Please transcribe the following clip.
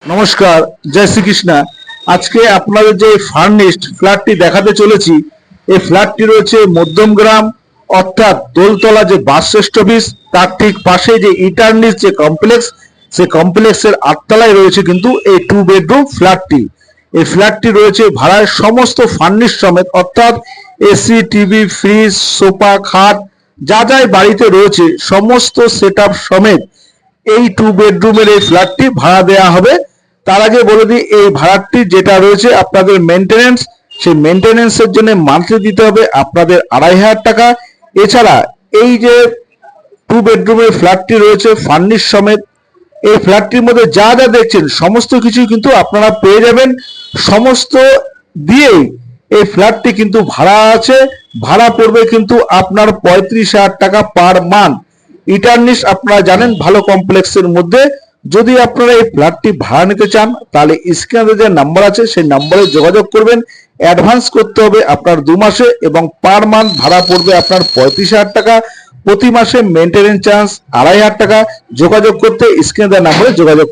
নমস্কার, জয় শ্রীকৃষ্ণা। আজকে আপনাদের যে ফার্নিশড ফ্ল্যাটটি দেখাতে চলেছি, এই ফ্ল্যাটটি রয়েছে মধ্যমগ্রাম, অর্থাৎ দোলতলা যে বাস শ্রেষ্ঠ অফিস তার ঠিক পাশে যে ইটার্নিস যে কমপ্লেক্স, সেই কমপ্লেক্সের 8 তলায় রয়েছে কিন্তু এই 2 বেডরুম ফ্ল্যাটটি। এই ফ্ল্যাটটি রয়েছে ভাড়ায় সমস্ত ফার্নিশ সমেত, অর্থাৎ এসি, টিভি, ফ্রিজ, সোফা, খাট যা যা বাড়িতে রয়েছে সমস্ত সেটআপ সমেত এই 2 বেডরুমের এই ফ্ল্যাটটি ভাড়া দেওয়া হবে। তার আগে বলে দিই, এই ভাড়াটি যেটা রয়েছে আপনাদের মেনটেনেন্স, সেই মেনটেনেন্সের জন্য মান্থলি দিতে হবে আপনাদের 2500 টাকা। এছাড়া এই যে 2 বেডরুমের ফ্ল্যাটটি রয়েছে ফার্নিশ সমেত, এই ফ্ল্যাটটির মধ্যে যা যা দেখছেন সমস্ত কিছু কিন্তু আপনারা পেয়ে যাবেন। সমস্ত দিয়েই এই ফ্ল্যাটটি কিন্তু ভাড়া আছে। ভাড়া পড়বে কিন্তু আপনার 35,000 টাকা পার মান্থ। ইটার্নিস আপনারা জানেন, ভালো কমপ্লেক্সের মধ্যে। যদি আপনারা এই ফ্ল্যাটটি ভাড়া নিতে চান তাহলে স্ক্রিনে যে নাম্বার আছে সেই নাম্বারে যোগাযোগ করবেন। অ্যাডভান্স করতে হবে আপনার 2 মাসে এবং পার মান্থ ভাড়া পড়বে আপনার 35,000 টাকা। প্রতি মাসে মেনটেনেন্স চার্জ 2500 টাকা। যোগাযোগ করতে স্ক্রিনে দেওয়া নাম্বারে যোগাযোগ